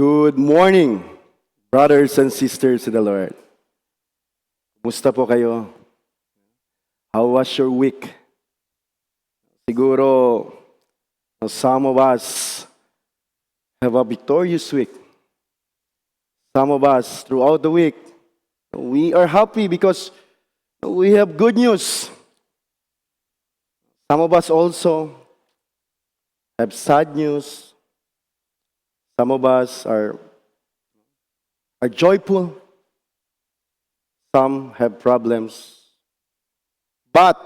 Good morning, brothers and sisters in the Lord. Kumusta po kayo? How was your week? Siguro, some of us have a victorious week. Some of us, throughout the week, we are happy because we have good news. Some of us also have sad news. Some of us are joyful. Some have problems. But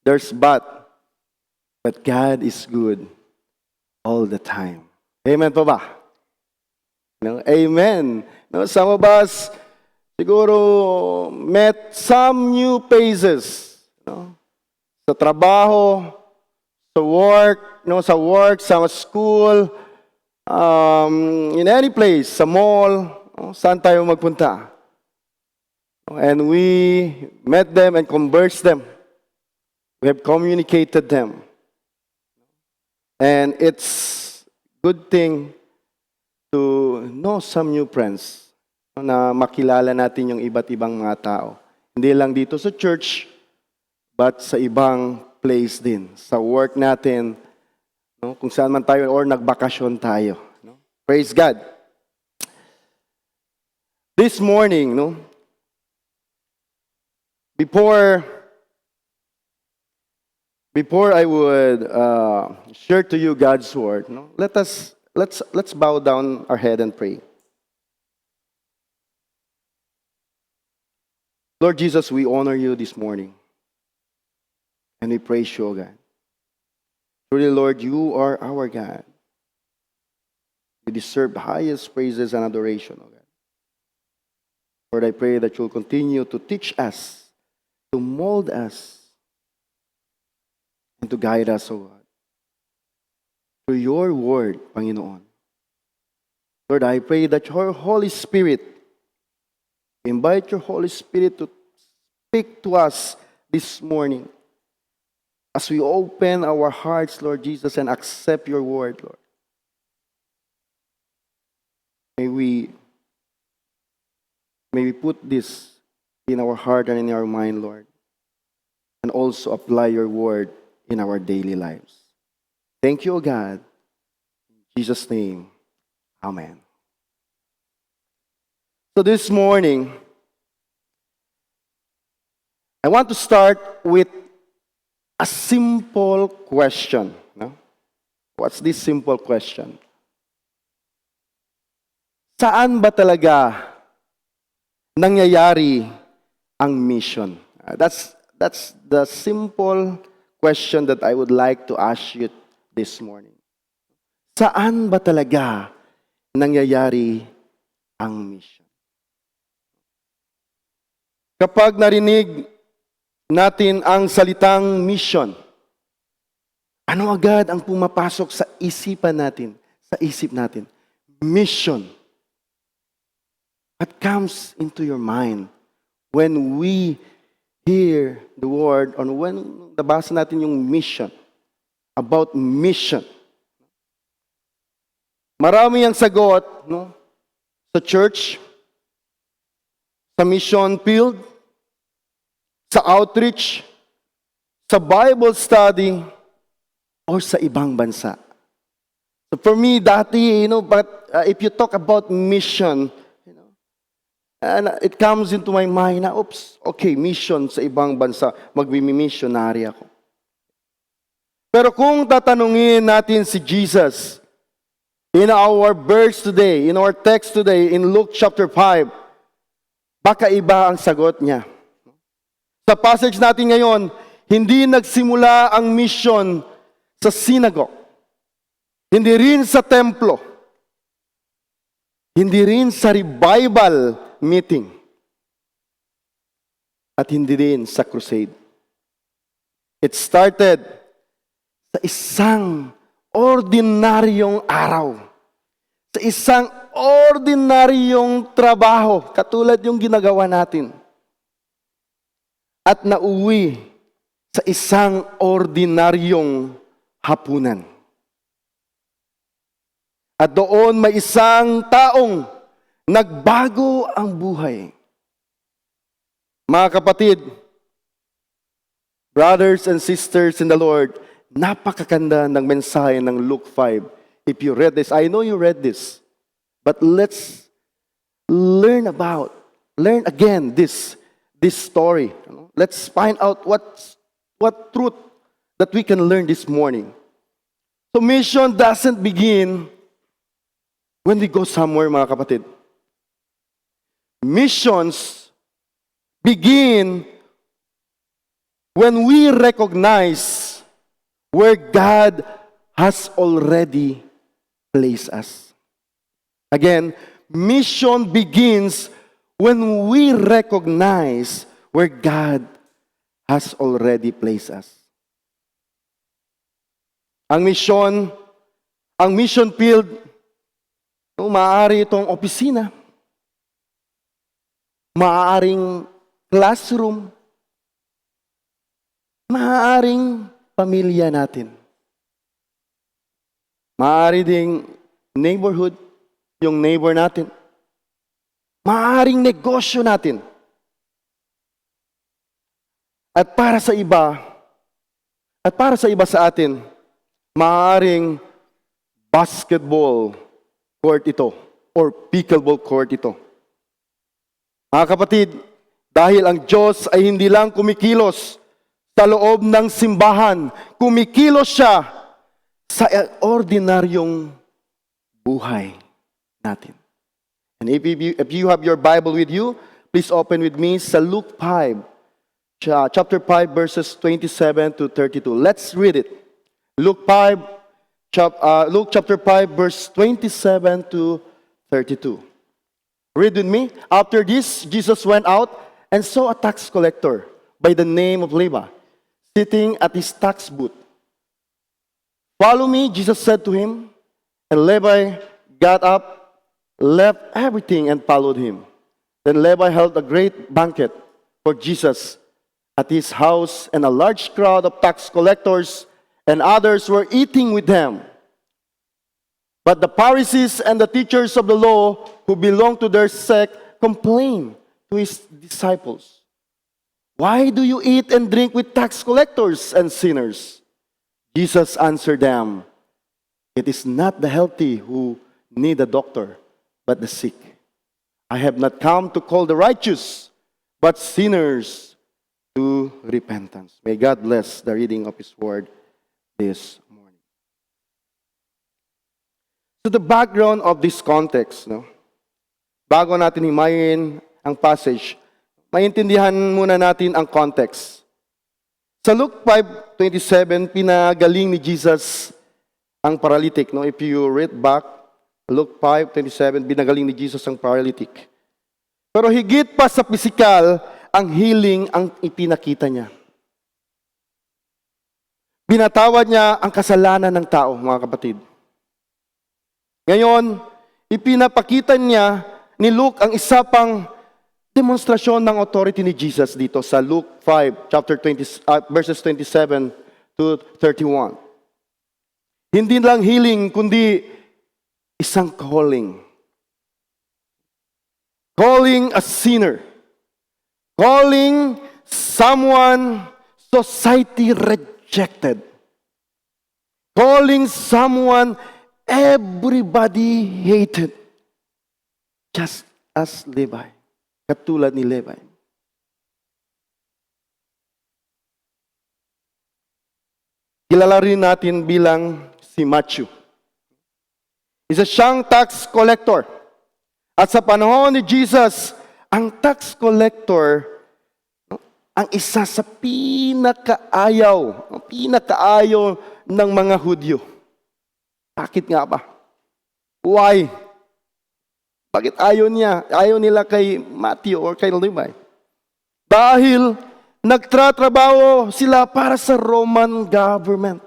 but God is good all the time. Amen po ba? No? Amen. No, some of us siguro met some new phases. No? Sa trabaho, sa work, sa school, in any place, sa mall, saan tayo magpunta. And we met them and conversed them. We have communicated them. And it's good thing to know some new friends, na makilala natin yung iba't ibang mga tao. Hindi lang dito sa church, but sa ibang place din. Sa work natin, kung saan man tayo or nagbakasyon tayo. Praise God. This morning, before I would share to you God's word, let's bow down our head and pray. Lord Jesus, we honor you this morning. And we praise you, O God. Truly, Lord, you are our God. You deserve the highest praises and adoration, O God. Lord, I pray that you'll continue to teach us, to mold us, and to guide us, O God. Through your word, Panginoon. Lord, I pray that your Holy Spirit, invite your Holy Spirit to speak to us this morning as we open our hearts, Lord Jesus, and accept your word, Lord. May we put this in our heart and in our mind, Lord, and also apply your word in our daily lives. Thank you, O God. In Jesus' name, amen. So this morning, I want to start with a simple question. What's this simple question? Saan ba talaga nangyayari ang mission? That's the simple question that I would like to ask you this morning. Saan ba talaga nangyayari ang mission? Kapag narinig natin ang salitang mission, ano agad ang pumapasok sa isipan natin, sa isip natin? Mission. What comes into your mind when we hear the word or when nabasa natin yung mission, about mission? Marami ang sagot, sa church, sa mission field, sa outreach, sa Bible study, or sa ibang bansa. So for me, dati, but if you talk about mission, and it comes into my mind na, mission sa ibang bansa, magmi-missionary ako. Pero kung tatanungin natin si Jesus, in our verse today, in our text today, in Luke chapter 5, baka iba ang sagot niya. Sa passage natin ngayon, hindi nagsimula ang mission sa synagogue. Hindi rin sa templo. Hindi rin sa revival meeting. At hindi rin sa crusade. It started sa isang ordinaryong araw. Sa isang ordinaryong trabaho, katulad yung ginagawa natin. At nauwi sa isang ordinaryong hapunan. At doon may isang taong nagbago ang buhay. Mga kapatid, brothers and sisters in the Lord, napakaganda ng mensahe ng Luke 5. If you read this, I know you read this, but let's learn again this story. Let's find out what truth that we can learn this morning. So mission doesn't begin when we go somewhere, mga kapatid. Missions begin when we recognize where God has already placed us. Again, mission begins when we recognize where God has already placed us. Ang mission field, maaari itong opisina, maaaring classroom, maaaring pamilya natin. Maaari ding neighborhood, yung neighbor natin. Maaaring negosyo natin. At para sa iba sa atin, maaaring basketball court ito or pickleball court ito. Mga kapatid, dahil ang Diyos ay hindi lang kumikilos sa loob ng simbahan, kumikilos siya sa ordinaryong buhay natin. And if you have your Bible with you, please open with me sa Luke 5, chapter 5, verses 27 to 32. Let's read it. Luke chapter 5, verse 27 to 32. Read with me. After this, Jesus went out and saw a tax collector by the name of Levi, sitting at his tax booth. "Follow me," Jesus said to him. And Levi got up, left everything, and followed him. Then Levi held a great banquet for Jesus at his house, and a large crowd of tax collectors and others were eating with them. But the Pharisees and the teachers of the law who belonged to their sect complained to his disciples, "Why do you eat and drink with tax collectors and sinners?" Jesus answered them, "It is not the healthy who need a doctor, but the sick. I have not come to call the righteous, but sinners to repentance." May God bless the reading of His Word this morning. So the background of this context, bago natin himayin ang passage, maintindihan muna natin ang context. Sa Luke 5:27, pinagaling ni Jesus ang paralytic. If you read back, Luke 5:27, pinagaling ni Jesus ang paralytic. Pero higit pa sa physical, ang healing ang ipinakita niya. Binatawad niya ang kasalanan ng tao, mga kapatid. Ngayon, ipinapakita niya ni Luke ang isa pang demonstrasyon ng authority ni Jesus dito sa Luke 5, verses 27 to 31. Hindi lang healing, kundi isang calling. Calling a sinner. Calling someone society rejected. Calling someone everybody hated. Just as Levi. Katulad ni Levi. Kilala rin natin bilang si Matthew. Isa siyang tax collector. At sa panahon ni Jesus, ang tax collector, ang isa sa pinakaayaw ng mga Hudyo. Bakit nga ba? Why? Bakit ayaw nila kay Matthew or kay Levi? Dahil nagtratrabaho sila para sa Roman government.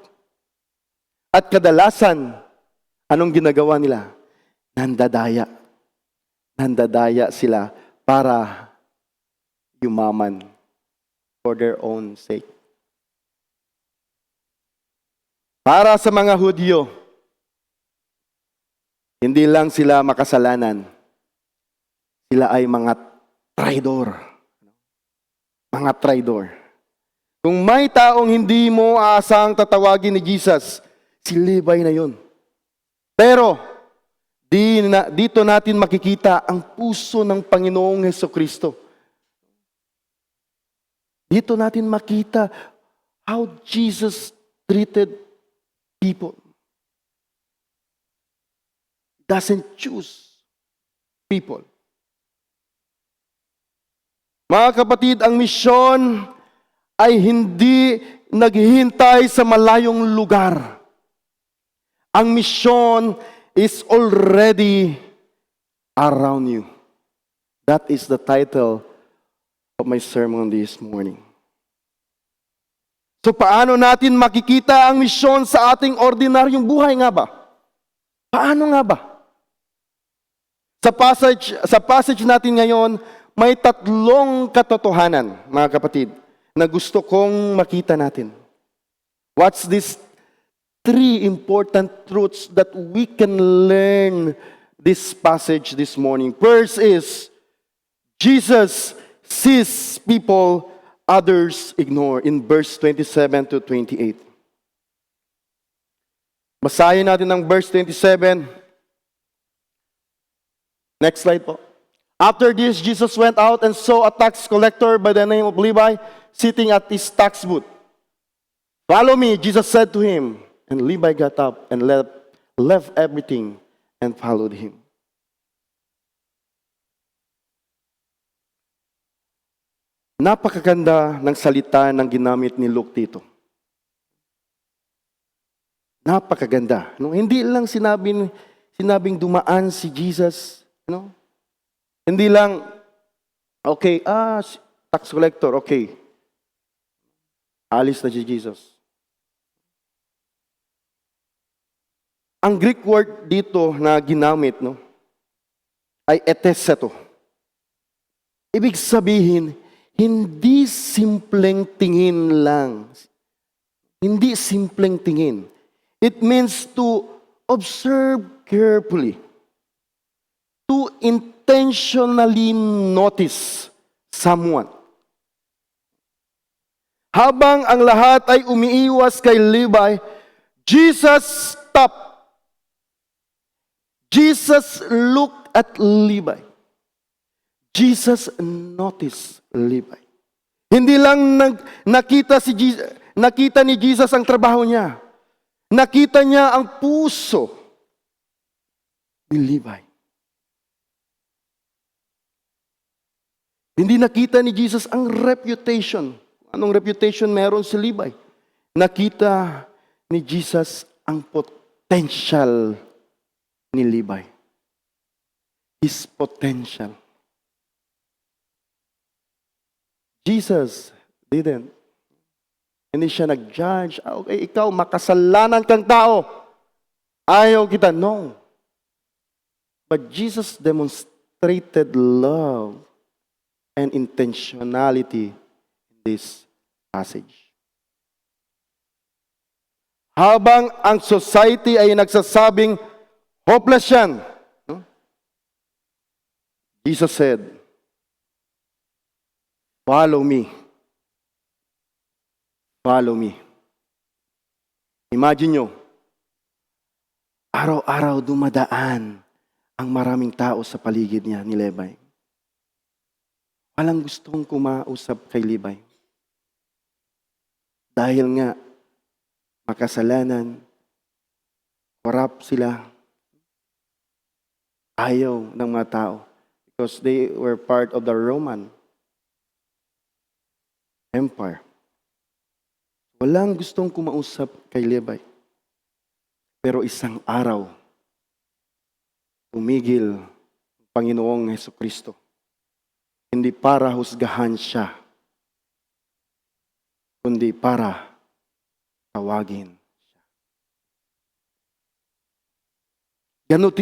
At kadalasan, anong ginagawa nila? Nandadaya. Nandadaya sila para yumaman for their own sake. Para sa mga Hudyo, Hindi lang sila makasalanan. Sila ay mga traidor. Mga traidor. Kung may taong hindi mo aasang tatawagin ni Jesus, si Levi na yun. Pero, dito natin makikita ang puso ng Panginoong Hesukristo. Dito natin makita how Jesus treated people. He doesn't choose people. Mga kapatid, ang misyon ay hindi naghihintay sa malayong lugar. Ang misyon is already around you. That is the title of my sermon this morning. So paano natin makikita ang misyon sa ating ordinaryong buhay nga ba? Paano nga ba? Sa passage natin ngayon, may tatlong katotohanan, mga kapatid, na gusto kong makita natin. What's these three important truths that we can learn this passage this morning? First is, Jesus sees people others ignore in verse 27 to 28. Basahin natin ang verse 27. Next slide po. After this, Jesus went out and saw a tax collector by the name of Levi sitting at his tax booth. "Follow me," Jesus said to him. And Levi got up and left everything and followed him. Napakaganda ng salita ng ginamit ni Luke dito. Napakaganda. No? Hindi lang sinabing dumaan si Jesus. No? Hindi lang, okay, tax collector, okay. Alis na si Jesus. Ang Greek word dito na ginamit, no, ay eteseto. Ibig sabihin, hindi simpleng tingin lang. Hindi simpleng tingin. It means to observe carefully. To intentionally notice someone. Habang ang lahat ay umiiwas kay Levi, Jesus stopped. Jesus looked at Levi. Jesus noticed Levi. Hindi lang nakita ni Jesus ang trabaho niya. Nakita niya ang puso ni Levi. Hindi nakita ni Jesus ang reputation. Anong reputation meron si Levi? Nakita ni Jesus ang potential ni Levi. His potential. Jesus didn't. Hindi siya nag-judge. Okay, ikaw, makasalanan kang tao. Ayaw kita. No. But Jesus demonstrated love and intentionality in this passage. Habang ang society ay nagsasabing hopeless yan, no? Jesus said, "Follow me. Follow me." Imagine nyo, araw-araw dumadaan ang maraming tao sa paligid niya ni Levi. Walang gustong kumausap kay Levi. Dahil nga, makasalanan, corrupt sila, ayaw ng mga tao. Because they were part of the Roman Empire. Walang gustong kumausap kay Levi. Pero isang araw, tumigil ang Panginoong Hesukristo. Hindi para husgahan siya, kundi para tawagin siya.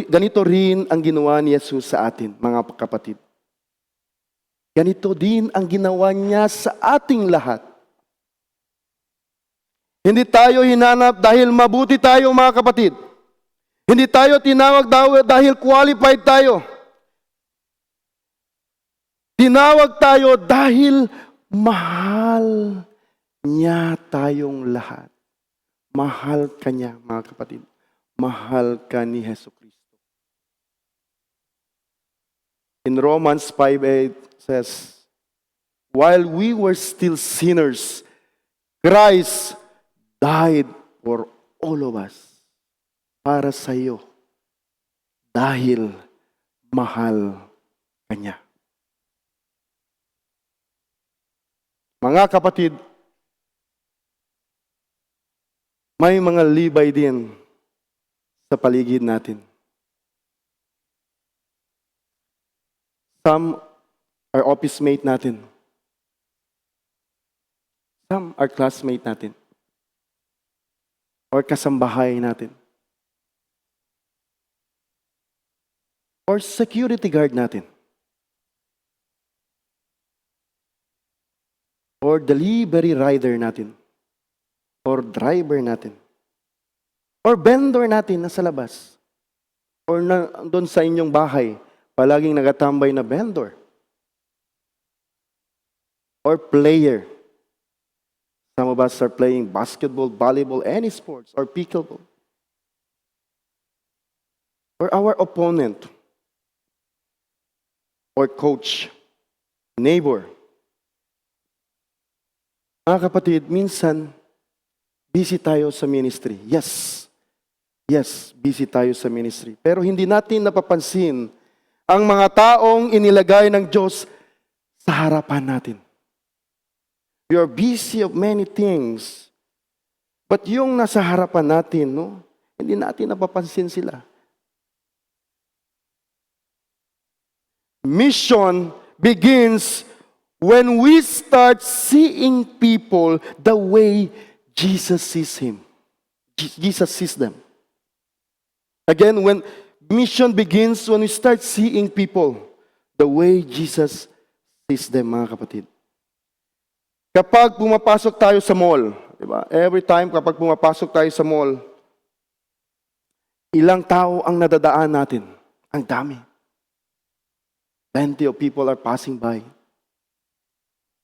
Ganito rin ang ginawa ni Jesus sa atin, mga kapatid. Ganito din ang ginawa niya sa ating lahat. Hindi tayo hinanap dahil mabuti tayo, mga kapatid. Hindi tayo tinawag dahil qualified tayo. Tinawag tayo dahil mahal niya tayong lahat. Mahal ka niya, mga kapatid. Mahal ka ni Hesus Kristo. In Romans 5:8 says, while we were still sinners, Christ died for all of us. Para sa iyo. Dahil mahal ka niya. Mga kapatid, may mga libay din sa paligid natin. Some are office mate natin. Some are classmate natin. Or kasambahay natin. Or security guard natin. Or delivery rider natin. Or driver natin. Or vendor natin na sa labas. Or doon sa inyong bahay, palaging nagatambay na vendor. Or player. Some of us are playing basketball, volleyball, any sports, or pickleball. Or our opponent. Or coach, neighbor. Mga kapatid, minsan, busy tayo sa ministry. Yes, busy tayo sa ministry. Pero hindi natin napapansin ang mga taong inilagay ng Diyos sa harapan natin. We are busy of many things. But yung nasa harapan natin, hindi natin napapansin sila. Mission begins when we start seeing people the way Jesus sees him. Jesus sees them. Again, when mission begins when we start seeing people the way Jesus sees them, mga kapatid. Kapag pumapasok tayo sa mall, diba? Every time kapag pumapasok tayo sa mall, ilang tao ang nadadaan natin? Ang dami. Plenty of people are passing by.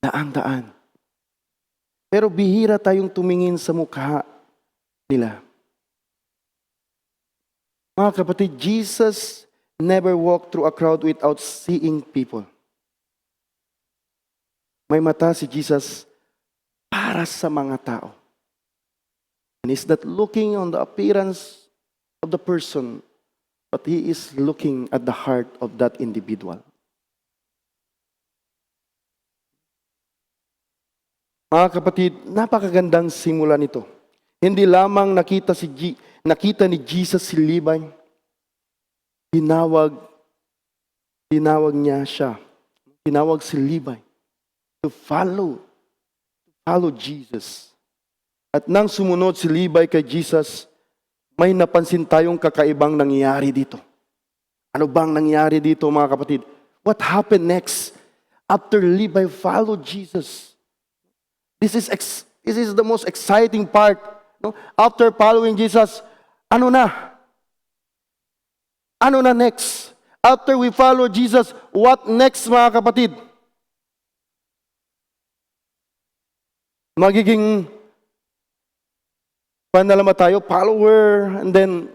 Daan-daan. Pero bihira tayong tumingin sa mukha nila. Mga kapatid, Jesus never walked through a crowd without seeing people. May mata si Jesus para sa mga tao. And he's not looking on the appearance of the person, but he is looking at the heart of that individual. Mga kapatid, napakagandang simula nito. Hindi lamang nakita ni Jesus si Levi, tinawag niya siya. Tinawag si Levi to follow Jesus. At nang sumunod si Levi kay Jesus, may napansin tayong kakaibang nangyari dito. Ano bang nangyari dito, mga kapatid? What happened next after Levi followed Jesus? This is the most exciting part. No? After following Jesus, ano na? Ano na next? After we follow Jesus, what next, mga kapatid? Magiging panalama tayo, follower, and then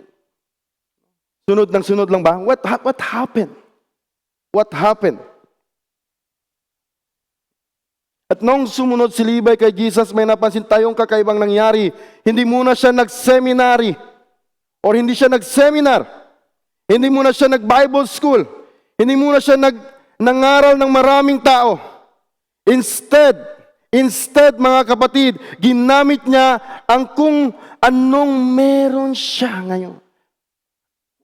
sunod lang ba? What happened? What happened? At nung sumunod si Levi kay Jesus, may napansin tayong kakaibang nangyari. Hindi muna siya nag-seminary or hindi siya nag-seminar. Hindi muna siya nag-Bible school. Hindi muna siya nangaral ng maraming tao. Instead, mga kapatid, ginamit niya ang kung anong meron siya ngayon.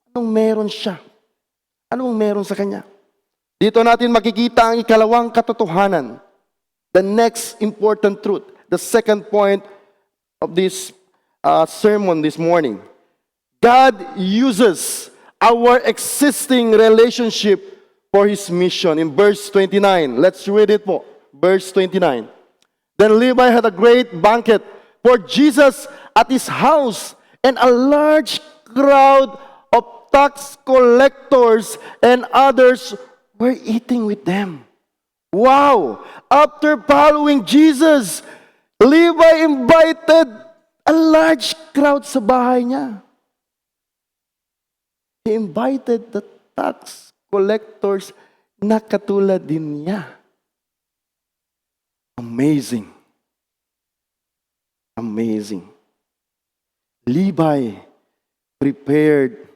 Anong meron siya? Anong meron sa kanya? Dito natin makikita ang ikalawang katotohanan. The next important truth, the second point of this sermon this morning. God uses our existing relationship for His mission. In verse 29, let's read it po. Verse 29. Then Levi had a great banquet for Jesus at his house, and a large crowd tax collectors and others were eating with them. Wow! After following Jesus, Levi invited a large crowd sa bahay niya. He invited the tax collectors na katulad din niya. Amazing. Amazing. Levi prepared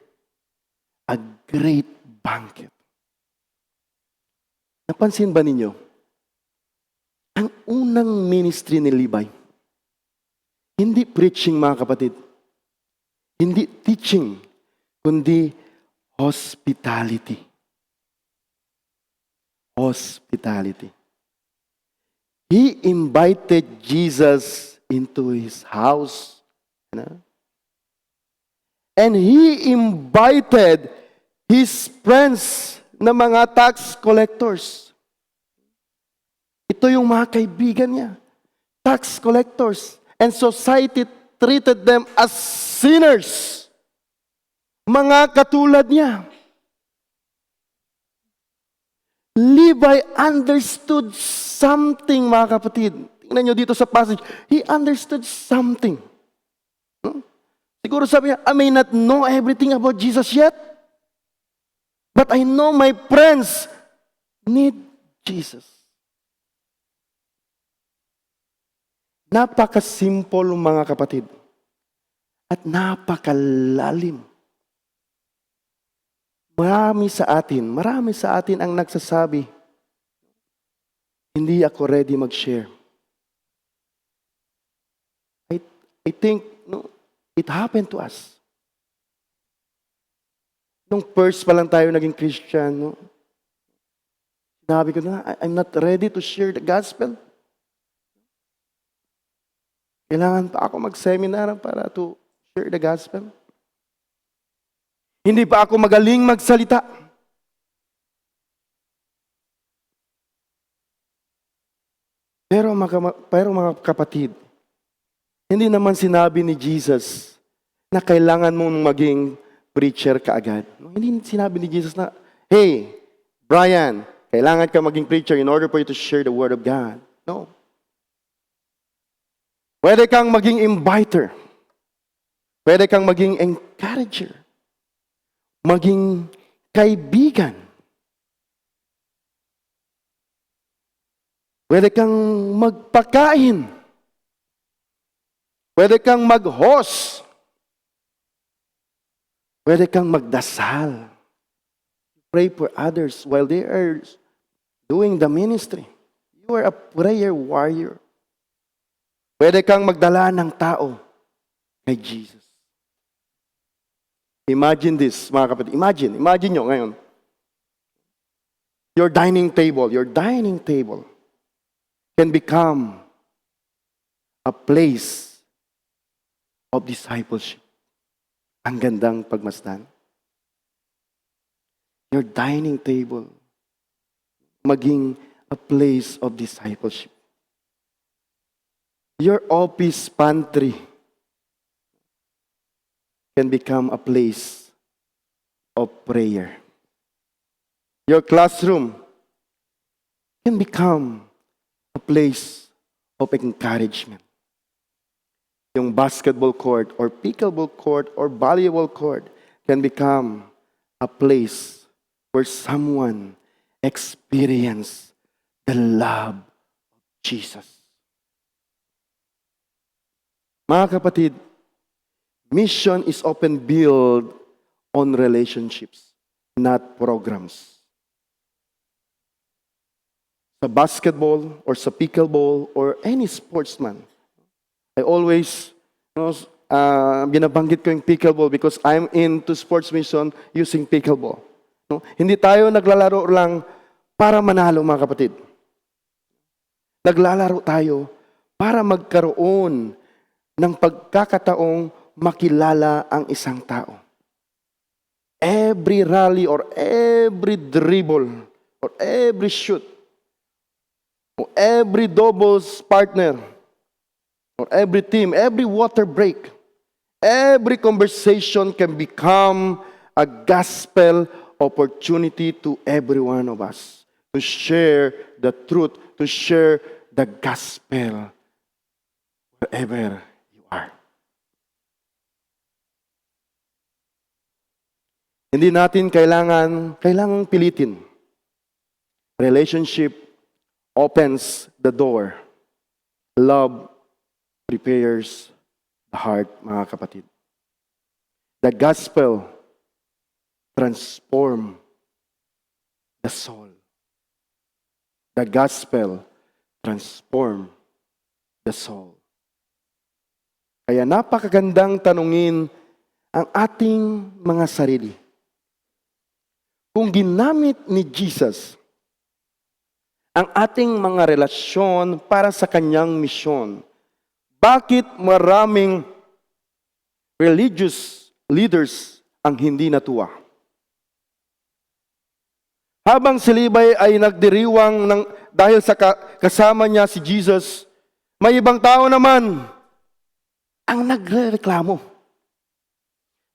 a great banquet. Napansin ba ninyo? Ang unang ministry ni Levi, hindi preaching mga kapatid, hindi teaching, kundi hospitality. Hospitality. He invited Jesus into his house. And he invited his friends na mga tax collectors. Ito yung mga kaibigan niya. Tax collectors. And society treated them as sinners. Mga katulad niya. Levi understood something, mga kapatid. Tingnan nyo dito sa passage. He understood something. Siguro sabi niya, I may not know everything about Jesus yet, but I know my friends need Jesus. Napaka-simple, mga kapatid. At napakalalim. Marami sa atin ang nagsasabi, hindi ako ready mag-share. I think, it happened to us. Nung first pa lang tayo naging Christian, sinabi ko na, I'm not ready to share the gospel. Kailangan pa ako mag-seminar para to share the gospel. Hindi pa ako magaling magsalita. Pero mga kapatid, hindi naman sinabi ni Jesus na kailangan mong maging preacher kaagad. Hindi sinabi ni Jesus na, hey, Brian, kailangan ka maging preacher in order for you to share the word of God. No. Pwede kang maging inviter. Pwede kang maging encourager. Maging kaibigan. Pwede kang magpakain. Pwede kang mag-host. Pwede kang magdasal. Pray for others while they are doing the ministry. You are a prayer warrior. Pwede kang magdala ng tao kay Jesus. Imagine this, mga kapatid. Imagine nyo ngayon. Your dining table can become a place of discipleship. Ang gandang pagmasdan. Your dining table maging a place of discipleship. Your office pantry can become a place of prayer. Your classroom can become a place of encouragement. Yung basketball court or pickleball court or volleyball court can become a place where someone experience the love of Jesus. Mga kapatid, mission is often built on relationships, not programs. Sa basketball or sa pickleball or any sportsman, I always binabanggit ko yung pickleball because I'm into sports mission using pickleball. No? Hindi tayo naglalaro lang para manalo, mga kapatid. Naglalaro tayo para magkaroon ng pagkakataong makilala ang isang tao. Every rally or every dribble or every shoot or every doubles partner or every team, every water break, every conversation can become a gospel opportunity to every one of us to share the truth, to share the gospel wherever you are. Hindi natin kailangang pilitin. Relationship opens the door. Love prepares the heart, mga kapatid. The gospel transforms the soul. The gospel transforms the soul. Kaya napakagandang tanungin ang ating mga sarili. Kung ginamit ni Jesus ang ating mga relasyon para sa kanyang misyon, bakit maraming religious leaders ang hindi natuwa? Habang si Levi ay nagdiriwang dahil sa kasama niya si Jesus, may ibang tao naman ang nagrereklamo.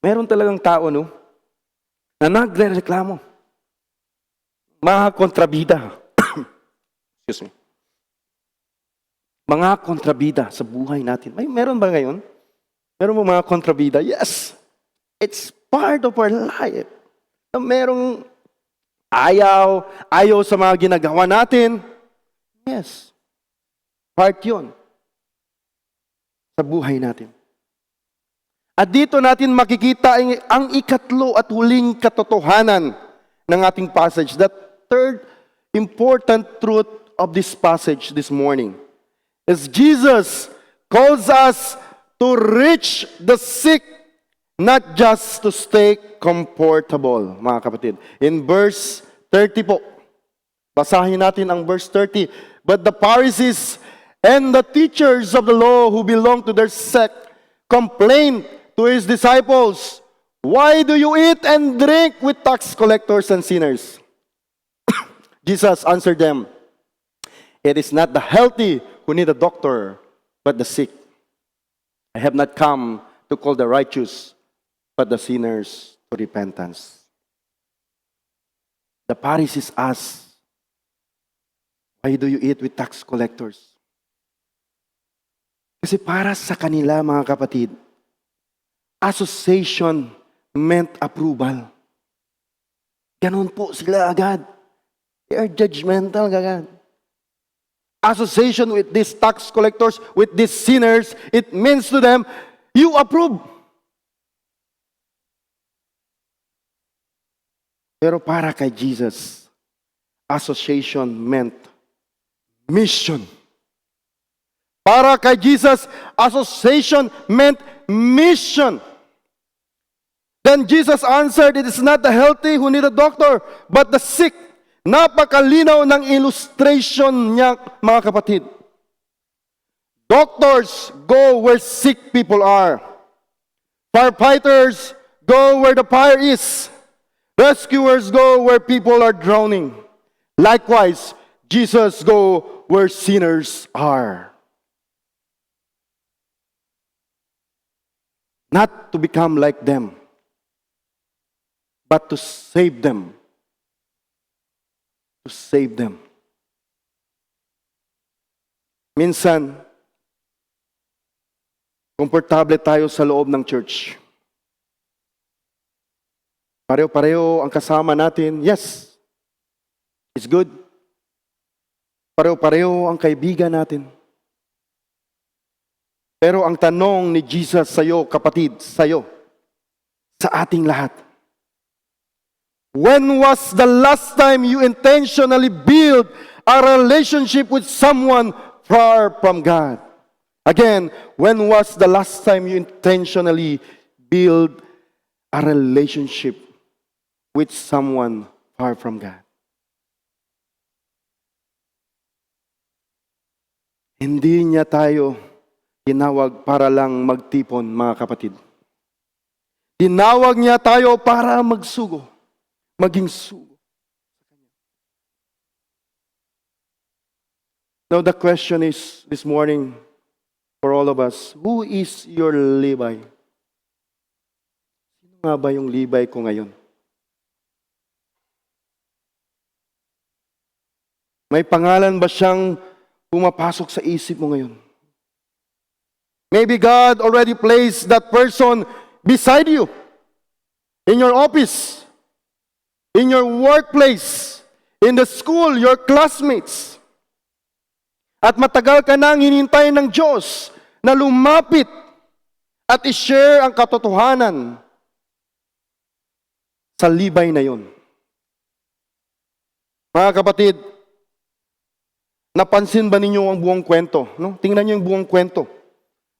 Meron talagang tao, no? Na nagrereklamo. Mga kontrabida. Excuse me. Mga kontrabida sa buhay natin. Meron ba ngayon? Meron mo mga kontrabida? Yes. It's part of our life. Na merong ayaw sa mga ginagawa natin. Yes. Part yun. Sa buhay natin. At dito natin makikita ang ikatlo at huling katotohanan ng ating passage. The third important truth of this passage this morning is Jesus calls us to reach the sick, not just to stay comfortable, mga kapatid. In verse 30 po, basahin natin ang verse 30. But the Pharisees and the teachers of the law who belong to their sect complained to his disciples, "Why do you eat and drink with tax collectors and sinners?" Jesus answered them, "It is not the healthy who need a doctor, but the sick. I have not come to call the righteous, but the sinners to repentance." The Pharisees asked, "Why do you eat with tax collectors?" Kasi para sa kanila, mga kapatid, association meant approval. Ganun po sila agad. They are judgmental agad. Association with these tax collectors, with these sinners, it means to them, you approve. Pero para kay Jesus, association meant mission. Para kay Jesus, association meant mission. Then Jesus answered, "It is not the healthy who need a doctor, but the sick." Napakalinaw ng illustration niya, mga kapatid. Doctors go where sick people are. Firefighters go where the fire is. Rescuers go where people are drowning. Likewise, Jesus go where sinners are. Not to become like them, but to save them. To save them. Minsan, komportable tayo sa loob ng church. Pareho-pareho ang kasama natin. Yes, it's good. Pareho-pareho ang kaibigan natin. Pero ang tanong ni Jesus sa'yo, kapatid, sa'yo, sa ating lahat, when was the last time you intentionally build a relationship with someone far from God? Again, when was the last time you intentionally build a relationship with someone far from God? Hindi niya tayo tinawag para lang magtipon, mga kapatid. Tinawag niya tayo para magsugo. Maging sugo. Now the question is, this morning, for all of us, who is your Levi? Sino nga ba yung libay ko ngayon? May pangalan ba siyang pumapasok sa isip mo ngayon? Maybe God already placed that person beside you, in your office, in your workplace, in the school, your classmates. At matagal ka nang hinintay ng Diyos na lumapit at i-share ang katotohanan sa libay na yon. Mga kapatid, napansin ba ninyo ang buong kwento? No? Tingnan niyo yung buong kwento.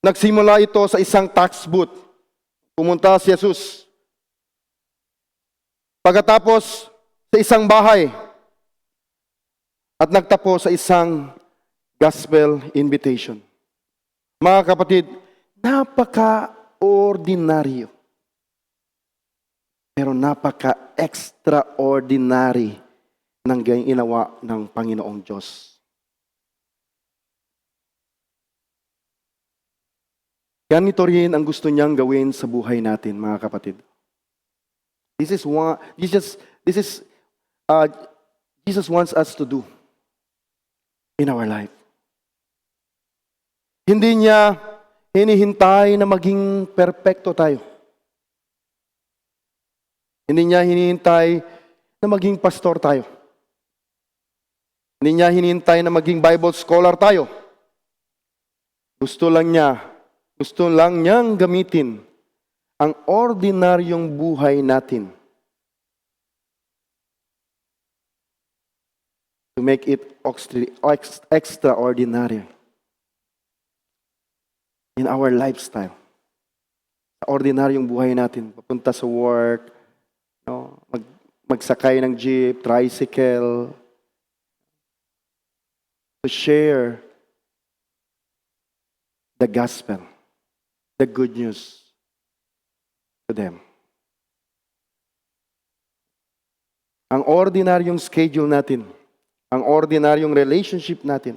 Nagsimula ito sa isang tax booth. Pumunta si Jesus. Pagkatapos, sa isang bahay. At nagtapo sa isang gospel invitation. Mga kapatid, napaka-ordinaryo. Pero napaka-extraordinary ng ginawa ng Panginoong Diyos. Ganito rin ang gusto niyang gawin sa buhay natin, mga kapatid. Jesus wants us to do in our life. Hindi niya hinihintay na maging perpekto tayo. Hindi niya hinihintay na maging pastor tayo. Hindi niya hinihintay na maging Bible scholar tayo. Gusto lang niyang gamitin ang ordinaryong buhay natin to make it extraordinary in our lifestyle. Sa ordinaryong buhay natin, papunta sa work, no? Magsakay ng jeep, tricycle, to share the gospel, the good news to them. Ang ordinaryong schedule natin, ang ordinaryong relationship natin,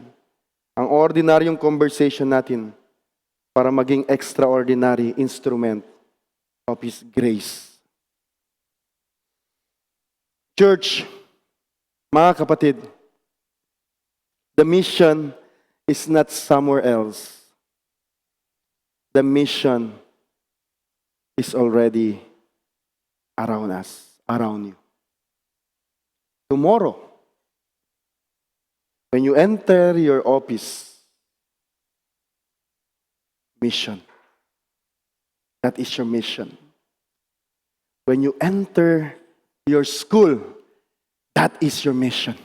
ang ordinaryong conversation natin para maging extraordinary instrument of His grace. Church, mga kapatid, the mission is not somewhere else. The mission is already around us, around you. Tomorrow, when you enter your office, mission. That is your mission. When you enter your school, that is your mission.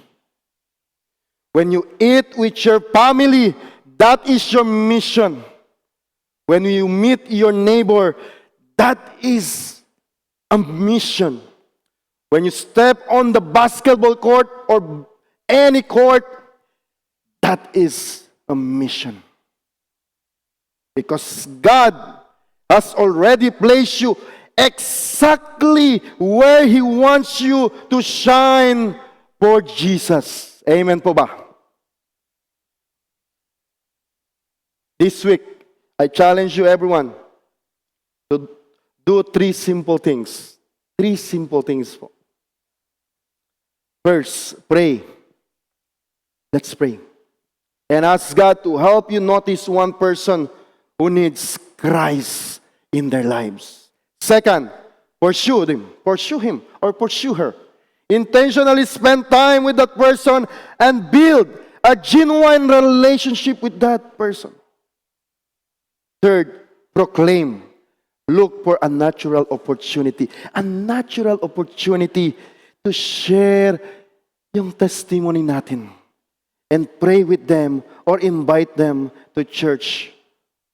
When you eat with your family, that is your mission. When you meet your neighbor, that is a mission. When you step on the basketball court or any court, that is a mission. Because God has already placed you exactly where He wants you to shine for Jesus. Amen po ba? This week, I challenge you everyone to do 3 simple things. 3 simple things po. First, pray. Let's pray. And ask God to help you notice one person who needs Christ in their lives. Second, pursue him or pursue her. Intentionally spend time with that person and build a genuine relationship with that person. Third, proclaim. Look for a natural opportunity. A natural opportunity to share yung testimony natin. And pray with them or invite them to church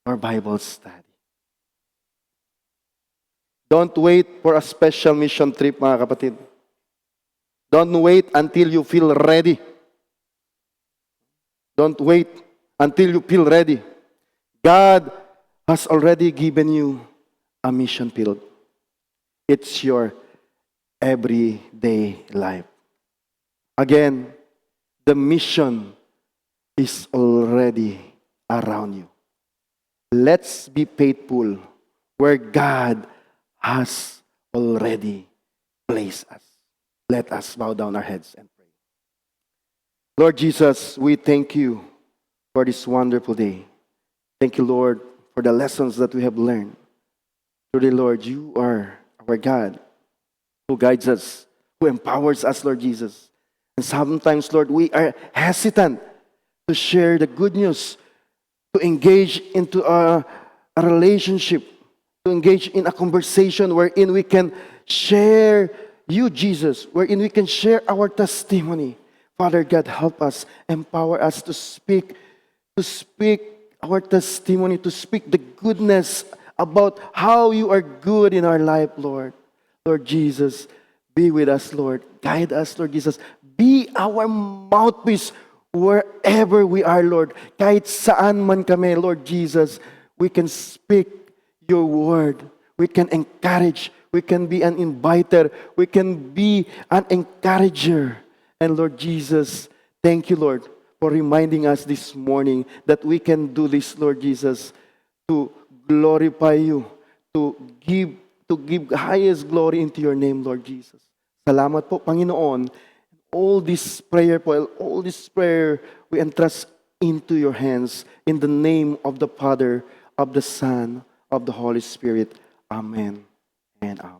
or Bible study. Don't wait for a special mission trip, mga kapatid. Don't wait until you feel ready. Don't wait until you feel ready. God has already given you a mission field. It's your everyday life. Again, the mission is already around you. Let's be faithful where God has already placed us. Let us bow down our heads and pray. Lord Jesus, we thank you for this wonderful day. Thank you, Lord, for the lessons that we have learned. Today, Lord, you are our God who guides us, who empowers us, Lord Jesus. And sometimes, Lord, we are hesitant to share the good news, to engage into a relationship, to engage in a conversation wherein we can share you, Jesus, wherein we can share our testimony. Father God, help us, empower us to speak our testimony, to speak the goodness about how you are good in our life, Lord. Lord Jesus, be with us, Lord. Guide us, Lord Jesus. Be our mouthpiece wherever we are, Lord. Kahit saan man kami, Lord Jesus, we can speak your word. We can encourage. We can be an inviter. We can be an encourager. And Lord Jesus, thank you, Lord, for reminding us this morning that we can do this, Lord Jesus, to glorify you, to give highest glory into your name, Lord Jesus. Salamat po, Panginoon. All this prayer we entrust into your hands in the name of the Father, of the Son, of the Holy Spirit. Amen and amen.